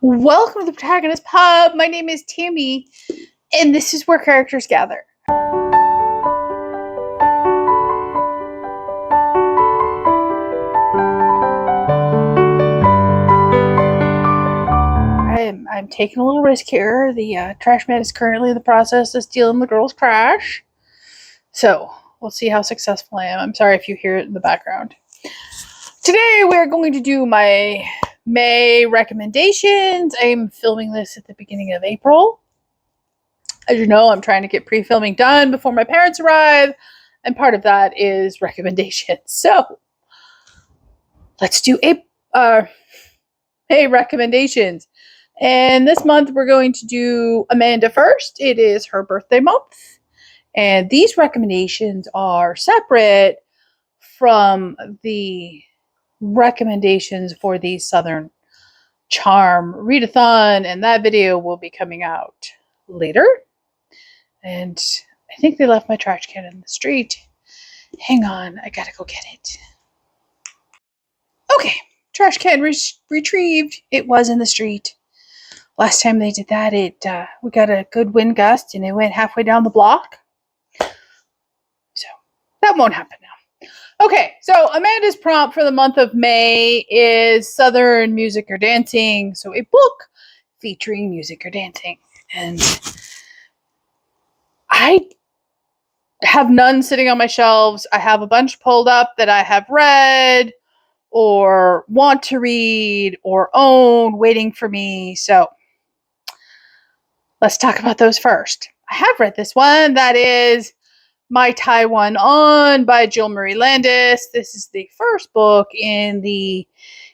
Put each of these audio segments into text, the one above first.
Welcome to the Protagonist Pub. My name is Tammy, and this is where characters gather. I'm taking a little risk here. The trash man is currently in the process of stealing the girl's trash. So, we'll see how successful I am. I'm sorry if you hear it in the background. Today, we're going to do my May recommendations. I'm filming this at the beginning of April. As you know, I'm trying to get pre-filming done before my parents arrive, and part of that is recommendations. So, let's do May recommendations. And this month we're going to do Amanda first. It is her birthday month. And these recommendations are separate from the recommendations for the Southern Charm readathon, and that video will be coming out later. And I think they left my trash can in the street. Hang on, I gotta go get it. Okay, trash can retrieved. It was in the street. Last time they did that, we got a good wind gust and it went halfway down the block. So that won't happen now. Okay, so Amanda's prompt for the month of May is Southern Music or Dancing. So a book featuring music or dancing. And I have none sitting on my shelves. I have a bunch pulled up that I have read or want to read or own waiting for me. So let's talk about those first. I have read this one. That is My Taiwan On by Jill Marie Landis. This is the first book in the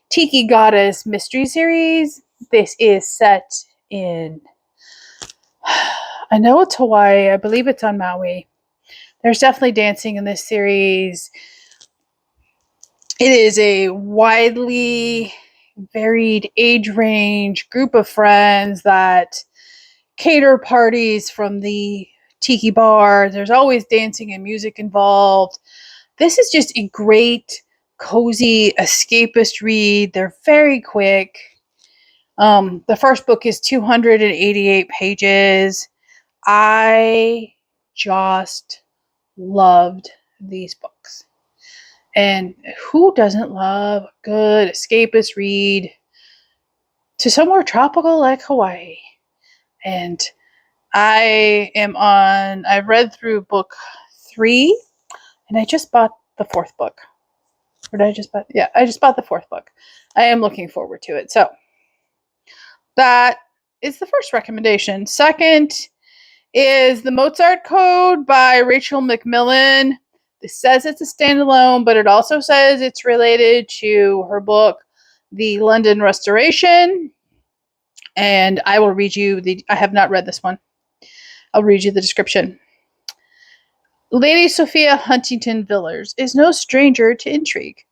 Tiki Goddess mystery series. This is set in, I know it's Hawaii. I believe it's on Maui. There's definitely dancing in this series. It is a widely varied age range group of friends that cater parties from the tiki bar. There's always dancing and music involved. This is just a great, cozy, escapist read. They're very quick. The first book is 288 pages. I just loved these books. And who doesn't love a good escapist read to somewhere tropical like Hawaii? And I've read through book 3, and I just bought the 4th book. Or did I just buy? Yeah, I just bought the 4th book. I am looking forward to it. So that is the first recommendation. Second is The Mozart Code by Rachel McMillan. This says it's a standalone, but it also says it's related to her book, The London Restoration. And I will read you I have not read this one. I'll read you the description. Lady Sophia Huntington Villers is no stranger to intrigue,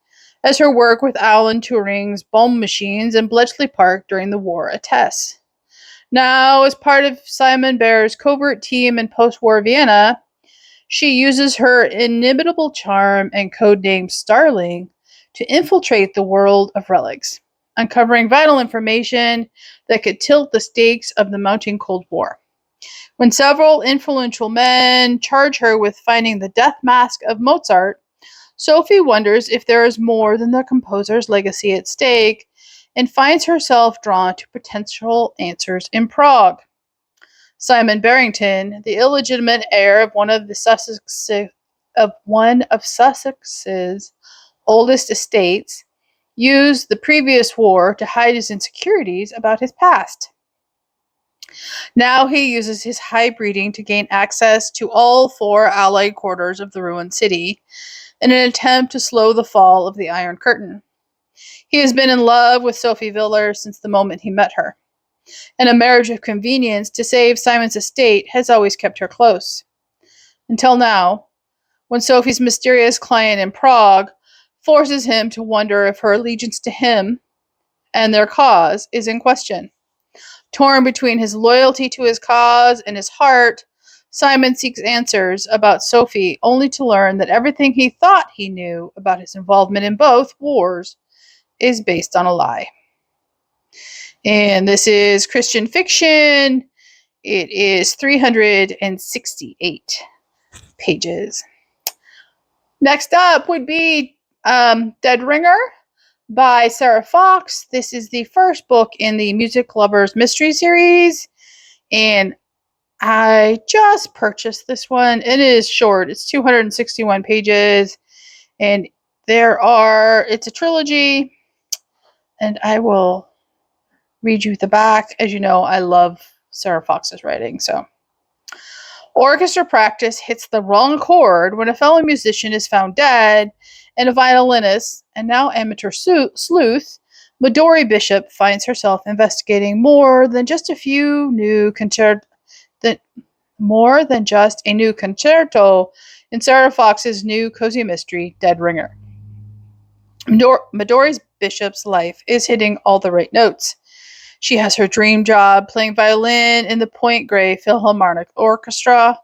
as her work with Alan Turing's bomb machines in Bletchley Park during the war attests. Now, as part of Simon Baer's covert team in post-war Vienna, she uses her inimitable charm and codename Starling to infiltrate the world of relics, uncovering vital information that could tilt the stakes of the mounting Cold War. When several influential men charge her with finding the death mask of Mozart, Sophie wonders if there is more than the composer's legacy at stake and finds herself drawn to potential answers in Prague. Simon Barrington, the illegitimate heir of one of Sussex's oldest estates, used the previous war to hide his insecurities about his past. Now he uses his high breeding to gain access to all 4 Allied quarters of the ruined city in an attempt to slow the fall of the Iron Curtain. He has been in love with Sophie Villers since the moment he met her, and a marriage of convenience to save Simon's estate has always kept her close. Until now, when Sophie's mysterious client in Prague forces him to wonder if her allegiance to him and their cause is in question. Torn between his loyalty to his cause and his heart, Simon seeks answers about Sophie, only to learn that everything he thought he knew about his involvement in both wars is based on a lie. And this is Christian fiction. It is 368 pages. Next up would be Dead Ringer by Sarah Fox. This is the first book in the Music Lovers Mystery Series. And I just purchased this one. It is short. It's 261 pages. And it's a trilogy. And I will read you the back. As you know, I love Sarah Fox's writing. So, orchestra practice hits the wrong chord when a fellow musician is found dead, and a violinist, and now amateur sleuth, Midori Bishop, finds herself investigating more than just a new concerto in Sarah Fox's new cozy mystery, Dead Ringer. Midori Bishop's life is hitting all the right notes. She has her dream job playing violin in the Point Grey Philharmonic Orchestra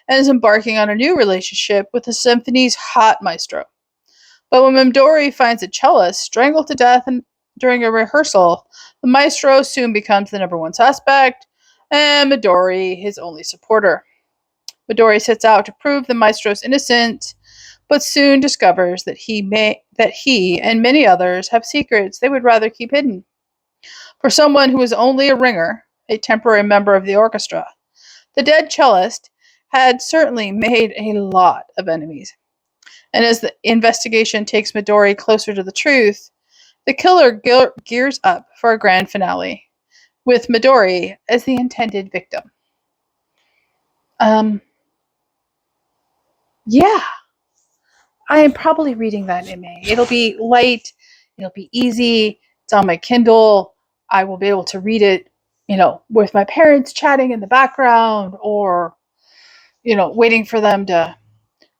and is embarking on a new relationship with the symphony's hot maestro. But when Midori finds a cellist strangled to death during a rehearsal, the maestro soon becomes the number one suspect, and Midori his only supporter. Midori sets out to prove the maestro's innocent, but soon discovers that he and many others have secrets they would rather keep hidden. For someone who was only a ringer, a temporary member of the orchestra, the dead cellist had certainly made a lot of enemies. And as the investigation takes Midori closer to the truth, the killer gears up for a grand finale, with Midori as the intended victim. Yeah, I am probably reading that in May. It'll be light, it'll be easy, it's on my Kindle. I will be able to read it, with my parents chatting in the background, or, waiting for them to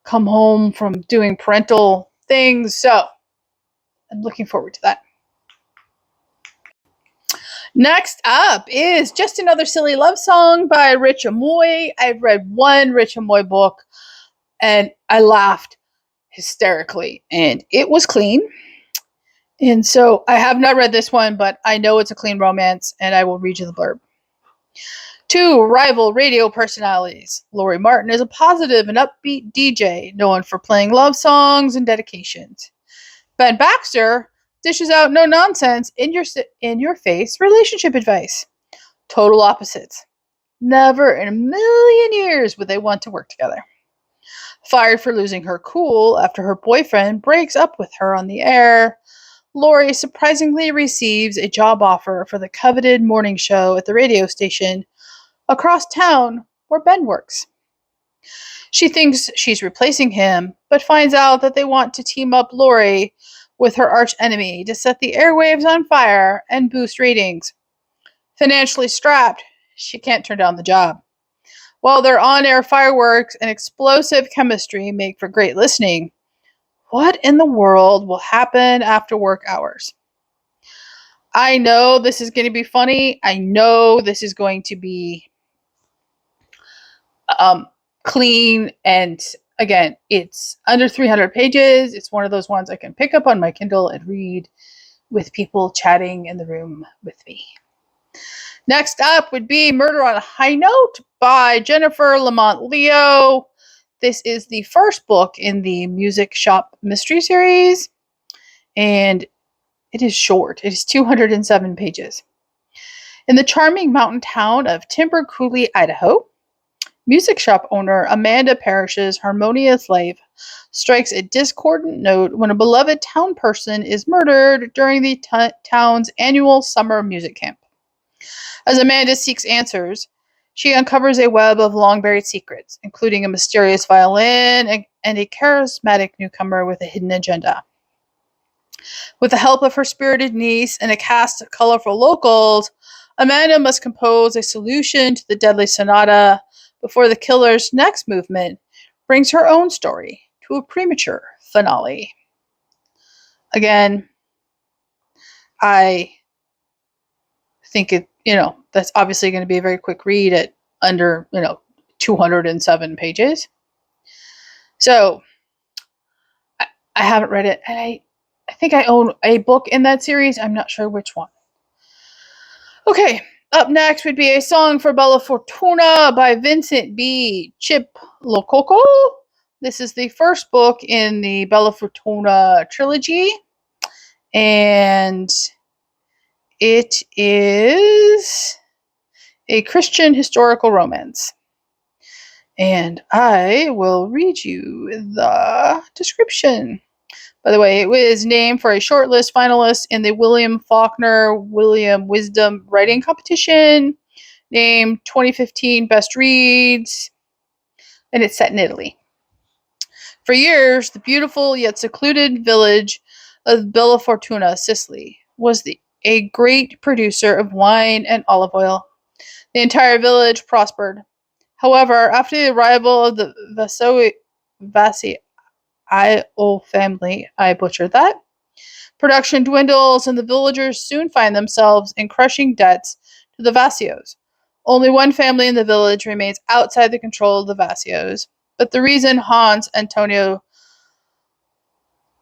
come home from doing parental things. So I'm looking forward to that. Next up is Just Another Silly Love Song by Rich Amoy. I've read one Rich Amoy book and I laughed hysterically, and it was clean. And so I have not read this one, but I know it's a clean romance, and I will read you the blurb. Two rival radio personalities. Lori Martin is a positive and upbeat DJ known for playing love songs and dedications. Ben Baxter dishes out no-nonsense, in-your-face relationship advice. Total opposites. Never in a million years would they want to work together. Fired for losing her cool after her boyfriend breaks up with her on the air, Lori surprisingly receives a job offer for the coveted morning show at the radio station across town where Ben works. She thinks she's replacing him, but finds out that they want to team up Lori with her arch enemy to set the airwaves on fire and boost ratings. Financially strapped, she can't turn down the job. While their on-air fireworks and explosive chemistry make for great listening, what in the world will happen after work hours? I know this is going to be funny. I know this is going to be clean. And again, it's under 300 pages. It's one of those ones I can pick up on my Kindle and read with people chatting in the room with me. Next up would be Murder on a High Note by Jennifer Lamont Leo. This is the first book in the Music Shop Mystery Series, and it is short. It is 207 pages. In the charming mountain town of Timber Coulee, Idaho, music shop owner Amanda Parrish's harmonious life strikes a discordant note when a beloved town person is murdered during the town's annual summer music camp. As Amanda seeks answers, she uncovers a web of long-buried secrets, including a mysterious violin and a charismatic newcomer with a hidden agenda. With the help of her spirited niece and a cast of colorful locals, Amanda must compose a solution to the deadly sonata before the killer's next movement brings her own story to a premature finale. Again, I think that's obviously going to be a very quick read at under, 207 pages. So I haven't read it, and I think I own a book in that series. I'm not sure which one. Okay, up next would be A Song for Bella Fortuna by Vincent B. Chip Lococo. This is the first book in the Bella Fortuna trilogy, and it is a Christian historical romance. And I will read you the description. By the way, it was named for a shortlist finalist in the William Faulkner William Wisdom Writing Competition, named 2015 Best Reads, and it's set in Italy. For years, the beautiful yet secluded village of Bella Fortuna, Sicily, was a great producer of wine and olive oil. The entire village prospered. However, after the arrival of the Vasio family, I butchered that, production dwindles and the villagers soon find themselves in crushing debts to the Vasios. Only one family in the village remains outside the control of the Vasios, but the reason haunts Antonio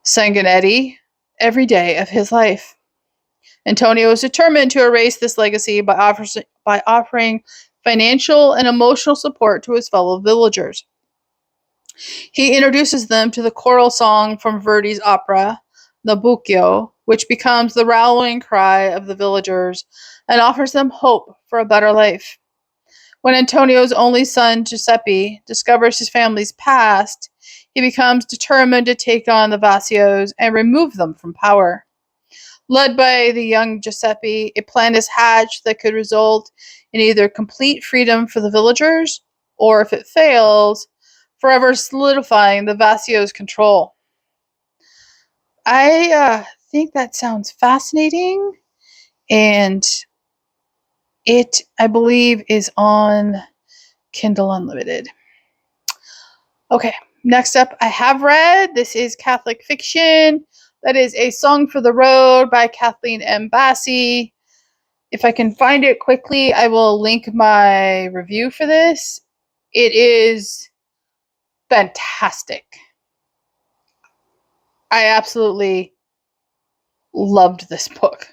Sanguinetti every day of his life. Antonio is determined to erase this legacy by offering financial and emotional support to his fellow villagers. He introduces them to the choral song from Verdi's opera, Nabucco, which becomes the rallying cry of the villagers and offers them hope for a better life. When Antonio's only son, Giuseppe, discovers his family's past, he becomes determined to take on the Vasios and remove them from power. Led by the young Giuseppe, a plan is hatched that could result in either complete freedom for the villagers, or if it fails, forever solidifying the Vasios' control. I think that sounds fascinating, and it, I believe, is on Kindle Unlimited. Okay, next up, I have read. This is Catholic fiction. That is A Song for the Road by Kathleen M. Bassi. If I can find it quickly, I will link my review for this. It is fantastic. I absolutely loved this book.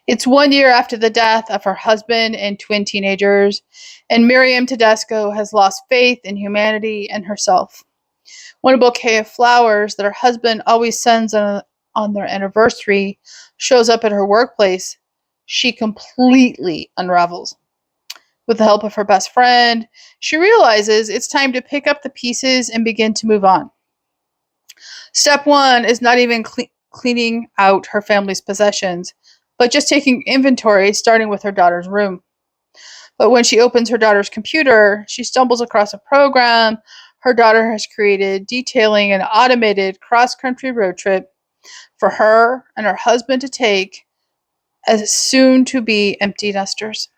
It's 1 year after the death of her husband and twin teenagers, and Miriam Tedesco has lost faith in humanity and herself. When a bouquet of flowers that her husband always sends on their anniversary shows up at her workplace, she completely unravels. With the help of her best friend, she realizes it's time to pick up the pieces and begin to move on. Step one is not even cleaning out her family's possessions, but just taking inventory, starting with her daughter's room. But when she opens her daughter's computer, she stumbles across a program her daughter has created detailing an automated cross-country road trip for her and her husband to take as soon-to-be empty nesters.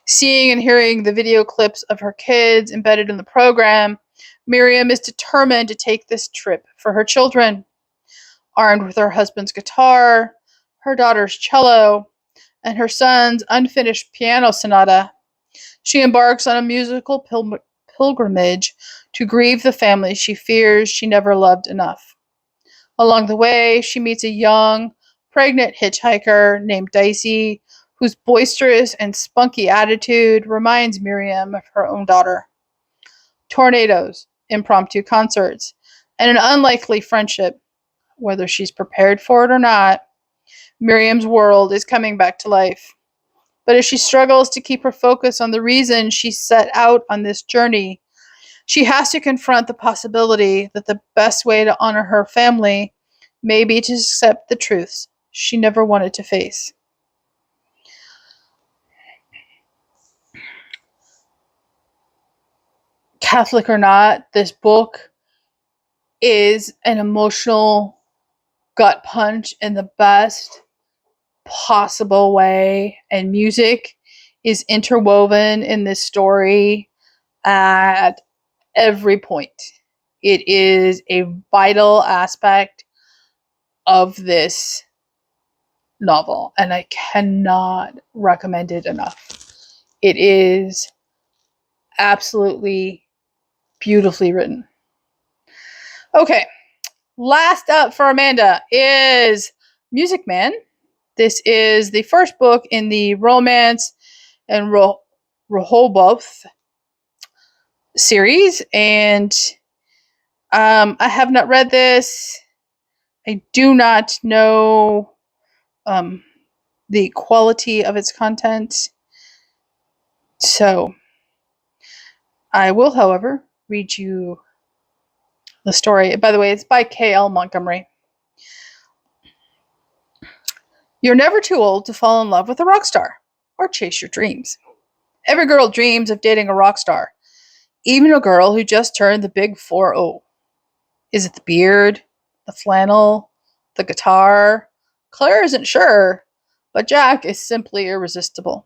Seeing and hearing the video clips of her kids embedded in the program, Miriam is determined to take this trip for her children. Armed with her husband's guitar, her daughter's cello, and her son's unfinished piano sonata, she embarks on a musical pilgrimage to grieve the family she fears she never loved enough. Along the way, she meets a young, pregnant hitchhiker named Dicey, whose boisterous and spunky attitude reminds Miriam of her own daughter. Tornadoes, impromptu concerts, and an unlikely friendship, whether she's prepared for it or not, Miriam's world is coming back to life. But as she struggles to keep her focus on the reason she set out on this journey, she has to confront the possibility that the best way to honor her family may be to accept the truths she never wanted to face. Catholic or not, this book is an emotional gut punch in the best possible way, and music is interwoven in this story at every point. It is a vital aspect of this novel, and I cannot recommend it enough. It is absolutely beautifully written. Okay, last up for Amanda is Music Man This is the first book in the Romance and Rehoboth series, and I have not read this. I do not know the quality of its content. So I will, however, read you the story. By the way, it's by K.L. Montgomery. You're never too old to fall in love with a rock star or chase your dreams. Every girl dreams of dating a rock star, even a girl who just turned the big 4-0. Is it the beard, the flannel, the guitar? Claire isn't sure, but Jack is simply irresistible.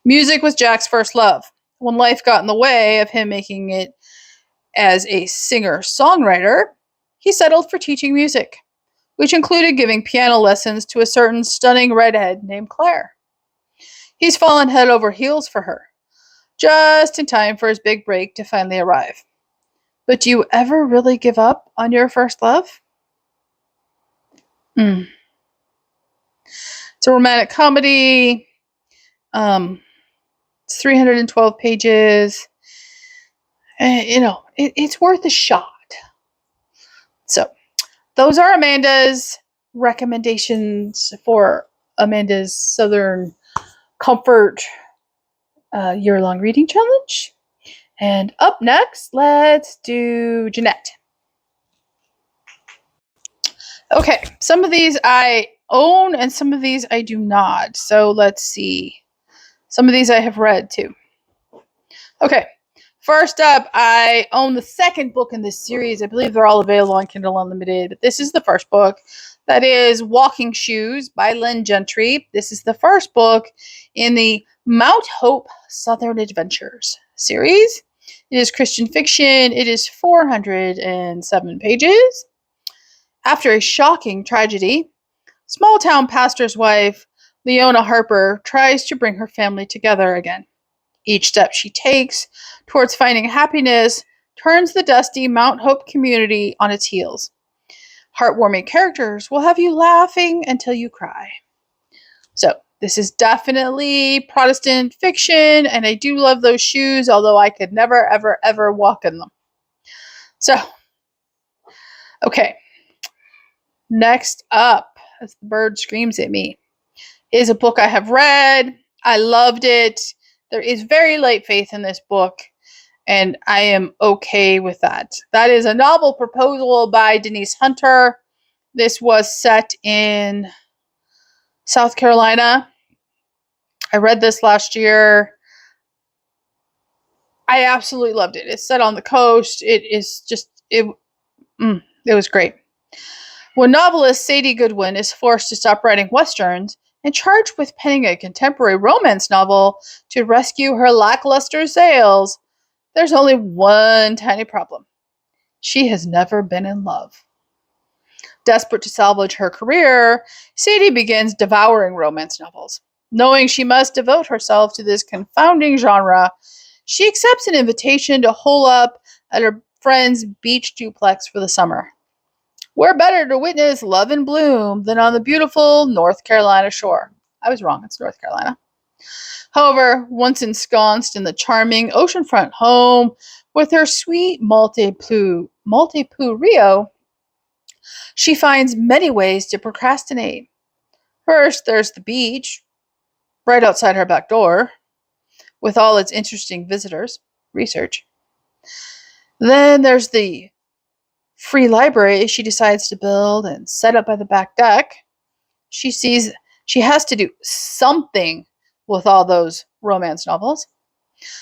Music was Jack's first love. When life got in the way of him making it as a singer-songwriter, he settled for teaching music, which included giving piano lessons to a certain stunning redhead named Claire. He's fallen head over heels for her, just in time for his big break to finally arrive. But do you ever really give up on your first love? It's a romantic comedy. It's 312 pages. And, it's worth a shot. So, those are Amanda's recommendations for Amanda's Southern Comfort year-long reading challenge. And up next, let's do Jeanette. Okay, some of these I own and some of these I do not. So let's see. Some of these I have read too. Okay, first up, I own the second book in this series. I believe they're all available on Kindle Unlimited, but this is the first book. That is Walking Shoes by Lynn Gentry. This is the first book in the Mount Hope Southern Adventures series. It is Christian fiction. It is 407 pages. After a shocking tragedy, small-town pastor's wife, Leona Harper, tries to bring her family together again. Each step she takes towards finding happiness turns the dusty Mount Hope community on its heels. Heartwarming characters will have you laughing until you cry. So, this is definitely Protestant fiction, and I do love those shoes, although I could never, ever, ever walk in them. So, okay. Next up, as the bird screams at me, is a book I have read. I loved it. There is very light faith in this book, and I am okay with that. That is a novel proposal by Denise Hunter. This was set in South Carolina. I read this last year. I absolutely loved it. It's set on the coast. It was great. When novelist Sadie Goodwin is forced to stop writing westerns and charged with penning a contemporary romance novel to rescue her lackluster sales, there's only one tiny problem. She has never been in love. Desperate to salvage her career, Sadie begins devouring romance novels. Knowing she must devote herself to this confounding genre, she accepts an invitation to hole up at her friend's beach duplex for the summer. Where better to witness love in bloom than on the beautiful North Carolina shore? I was wrong, it's North Carolina. However, once ensconced in the charming oceanfront home with her sweet Maltipoo Rio, she finds many ways to procrastinate. First, there's the beach, right outside her back door, with all its interesting visitors. Research. Then there's the free library she decides to build and set up by the back deck. She sees she has to do something with all those romance novels.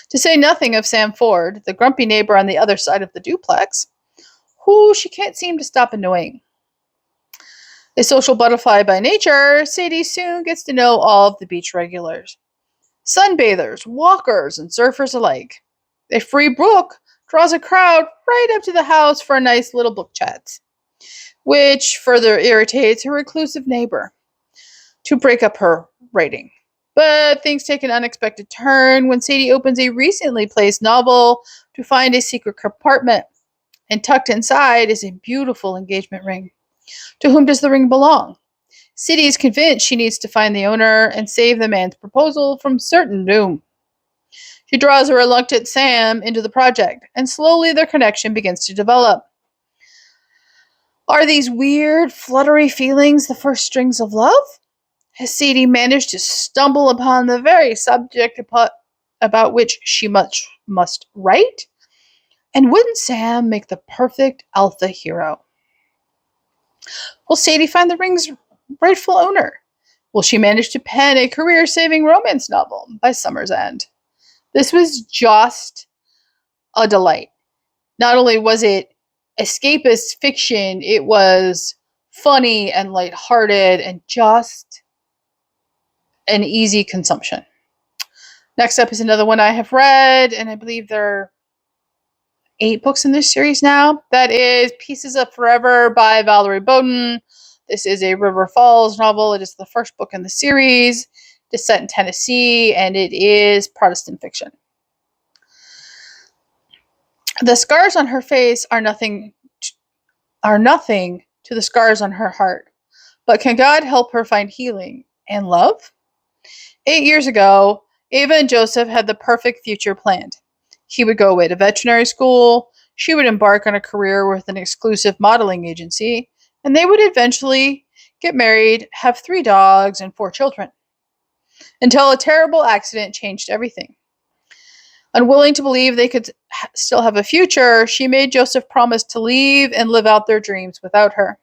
To say nothing of Sam Ford, the grumpy neighbor on the other side of the duplex, who she can't seem to stop annoying. A social butterfly by nature, Sadie soon gets to know all of the beach regulars. Sunbathers, walkers, and surfers alike. A free book draws a crowd right up to the house for a nice little book chat, which further irritates her reclusive neighbor to break up her writing. But things take an unexpected turn when Sadie opens a recently placed novel to find a secret compartment, and tucked inside is a beautiful engagement ring. To whom does the ring belong? Sadie is convinced she needs to find the owner and save the man's proposal from certain doom. She draws a reluctant Sam into the project, and slowly their connection begins to develop. Are these weird, fluttery feelings the first strings of love? Has Sadie managed to stumble upon the very subject about which she must write? And wouldn't Sam make the perfect alpha hero? Will Sadie find the ring's rightful owner? Will she manage to pen a career-saving romance novel by summer's end? This was just a delight. Not only was it escapist fiction, it was funny and lighthearted and just an easy consumption. Next up is another one I have read, and I believe there are 8 books in this series now. That is Pieces of Forever by Valerie Bowden. This is a River Falls novel. It is the first book in the series. It is set in Tennessee, and it is Protestant fiction. The scars on her face are nothing to the scars on her heart. But can God help her find healing and love? 8 years ago, Ava and Joseph had the perfect future planned. He would go away to veterinary school, she would embark on a career with an exclusive modeling agency, and they would eventually get married, have 3 dogs, and 4 children. Until a terrible accident changed everything. Unwilling to believe they could still have a future, she made Joseph promise to leave and live out their dreams without her.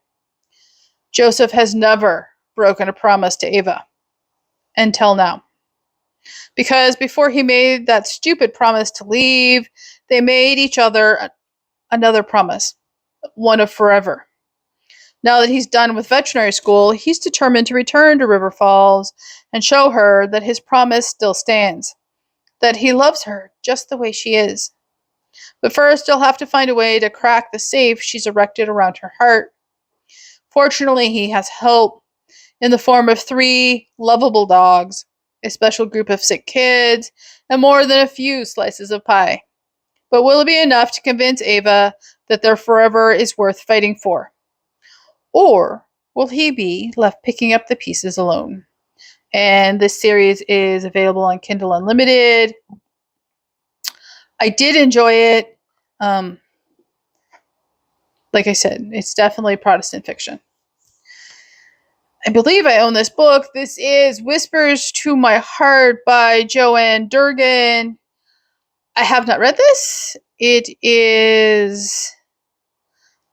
Joseph has never broken a promise to Ava. Until now. Because before he made that stupid promise to leave, they made each other another promise. One of forever. Now that he's done with veterinary school, he's determined to return to River Falls and show her that his promise still stands. That he loves her just the way she is. But first, he'll have to find a way to crack the safe she's erected around her heart. Fortunately, he has help in the form of 3 lovable dogs, a special group of sick kids, and more than a few slices of pie. But will it be enough to convince Ava that their forever is worth fighting for? Or will he be left picking up the pieces alone? And this series is available on Kindle Unlimited. I did enjoy it. Like I said, it's definitely Protestant fiction. I believe I own this book. This is Whispers to My Heart by Joanne Durgan. I have not read this. It is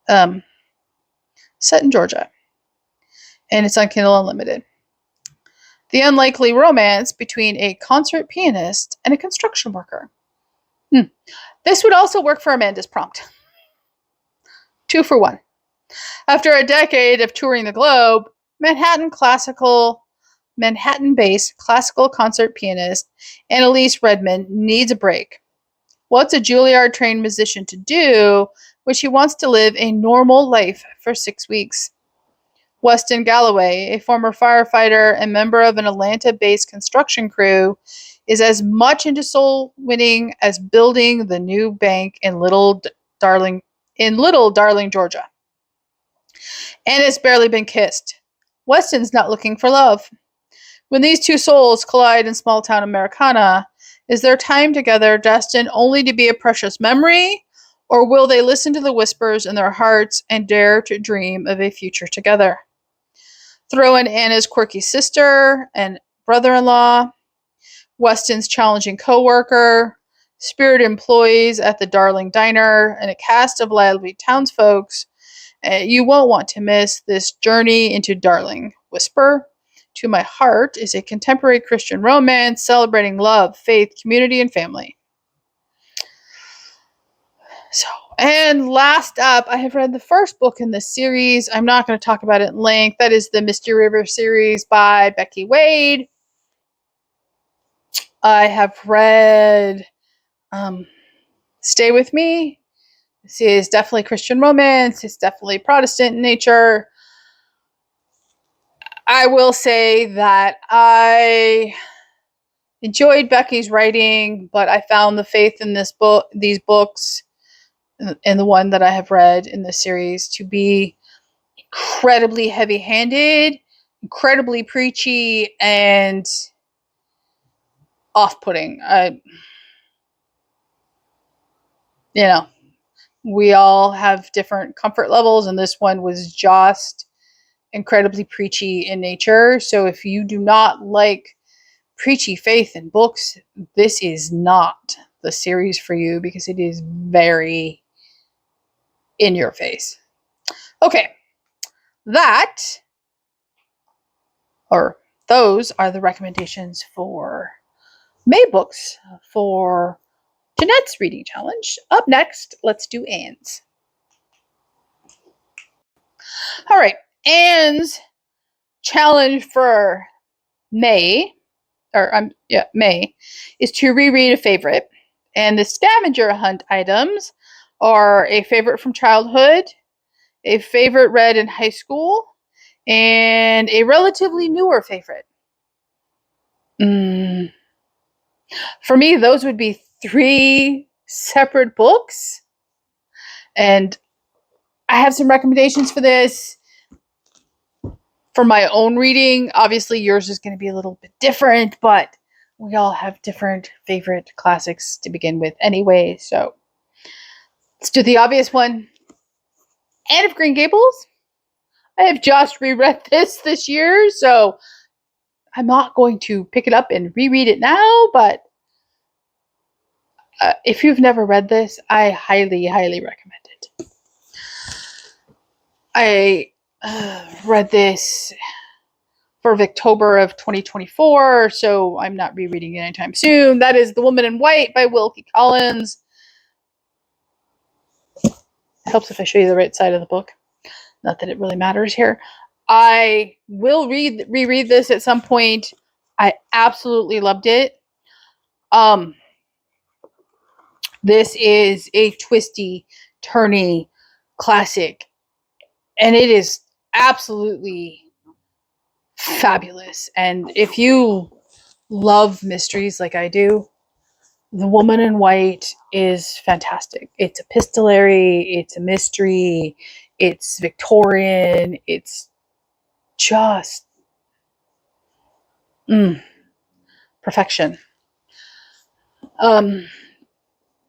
set in Georgia, and it's on Kindle Unlimited. The unlikely romance between a concert pianist and a construction worker. This would also work for Amanda's prompt. 2 for 1. After a decade of touring the globe, Manhattan-based classical concert pianist Annalise Redmond needs a break. What's a Juilliard-trained musician to do when she wants to live a normal life for 6 weeks? Weston Galloway, a former firefighter and member of an Atlanta-based construction crew, is as much into soul winning as building the new bank in Little Darling, Georgia. And it's barely been kissed. Weston's not looking for love. When these 2 souls collide in small-town Americana, is their time together destined only to be a precious memory, or will they listen to the whispers in their hearts and dare to dream of a future together? Throw in Anna's quirky sister and brother-in-law, Weston's challenging co-worker, spirited employees at the Darling Diner, and a cast of lively townsfolk. You won't want to miss this journey into Darling. Whisper to My Heart is a contemporary Christian romance celebrating love, faith, community, and family. And last up, I have read the first book in this series. I'm not going to talk about it in length. That is the Misty River series by Becky Wade. I have read Stay With Me. This is definitely Christian romance. It's definitely Protestant in nature. I will say that I enjoyed Becky's writing, but I found the faith in these books, and the one that I have read in this series, to be incredibly heavy-handed incredibly preachy and off-putting. We all have different comfort levels, and this one was just incredibly preachy in nature. So if you do not like preachy faith in books, this is not the series for you, because it is very in your face. Okay, those are the recommendations for May books for Jeanette's reading challenge. Up next, let's do Anne's. All right, Anne's challenge for May, May, is to reread a favorite. And the scavenger hunt items are a favorite from childhood, a favorite read in high school, and a relatively newer favorite. For me, those would be 3 separate books. And I have some recommendations for this for my own reading. Obviously, yours is going to be a little bit different, but we all have different favorite classics to begin with anyway. So let's do the obvious one. Anne of Green Gables. I have just reread this year, so I'm not going to pick it up and reread it now, but if you've never read this, I highly, highly recommend it. I read this for October of 2024, so I'm not rereading it anytime soon. That is The Woman in White by Wilkie Collins. It helps if I show you the right side of the book. Not that it really matters here. I will reread this at some point. I absolutely loved it. This is a twisty, turny classic, and it is absolutely fabulous. And if you love mysteries like I do, The Woman in White is fantastic. It's epistolary, it's a mystery, it's Victorian, it's just perfection.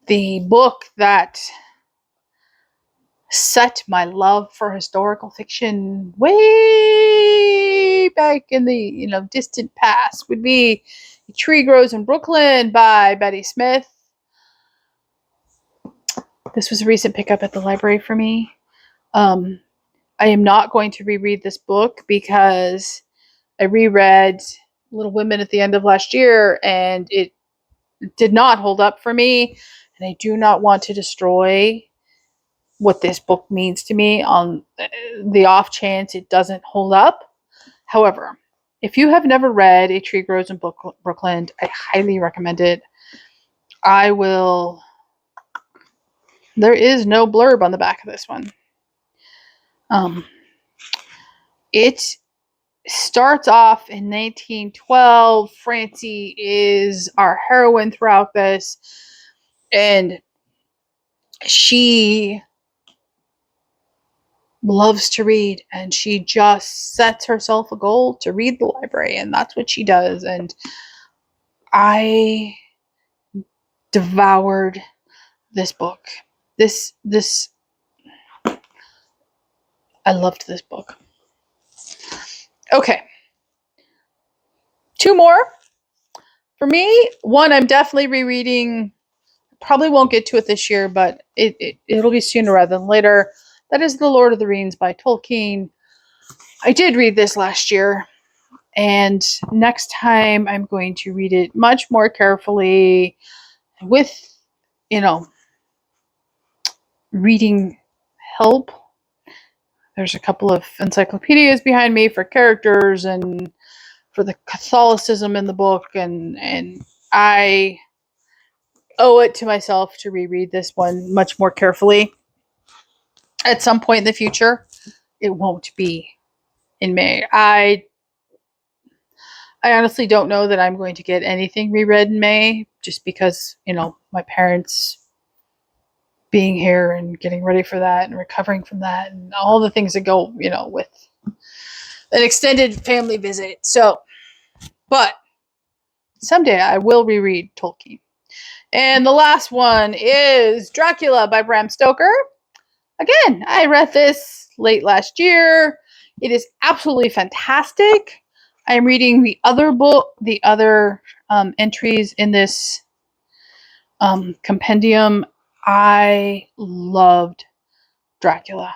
The book that set my love for historical fiction way back in the distant past would be A Tree Grows in Brooklyn by Betty Smith. This was a recent pickup at the library for me. I am not going to reread this book because I reread Little Women at the end of last year, and it did not hold up for me, and I do not want to destroy what this book means to me on the off chance it doesn't hold up. However, if you have never read A Tree Grows in Brooklyn, I highly recommend it. There is no blurb on the back of this one. It starts off in 1912. Francie is our heroine throughout this, and she loves to read, and she just sets herself a goal to read the library, and that's what she does. And I devoured this book. I loved this book. Okay. 2 more. For me, one I'm definitely rereading. Probably won't get to it this year, but it'll be sooner rather than later. That is The Lord of the Rings by Tolkien. I did read this last year, and next time I'm going to read it much more carefully with, reading help. There's a couple of encyclopedias behind me for characters and for the Catholicism in the book, and I owe it to myself to reread this one much more carefully at some point in the future. It won't be in May. I honestly don't know that I'm going to get anything reread in May, just because, my parents being here and getting ready for that and recovering from that and all the things that go, with an extended family visit. So, but someday I will reread Tolkien. And the last one is Dracula by Bram Stoker. Again, I read this late last year. It is absolutely fantastic. I'm reading the other book, the other entries in this compendium. I loved Dracula.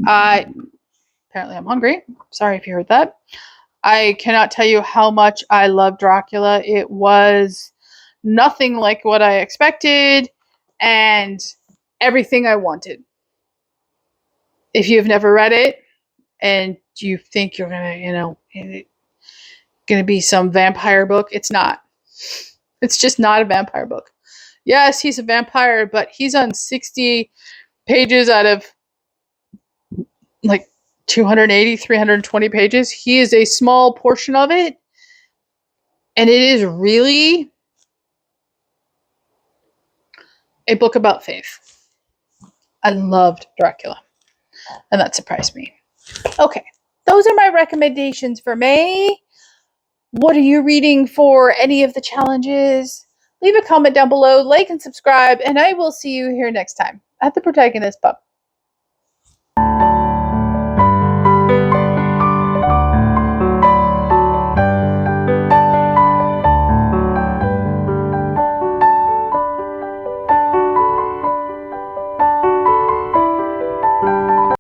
Apparently I'm hungry. Sorry if you heard that. I cannot tell you how much I love Dracula. It was nothing like what I expected and everything I wanted. If you've never read it and you think you're gonna be some vampire book, it's not. It's just not a vampire book. Yes, he's a vampire, but he's on 60 pages out of like 280, 320 pages. He is a small portion of it. And it is really a book about faith. I loved Dracula. And that surprised me. Okay. Those are my recommendations for May. What are you reading for any of the challenges? Leave a comment down below, like and subscribe, and I will see you here next time at the Protagonist Pub.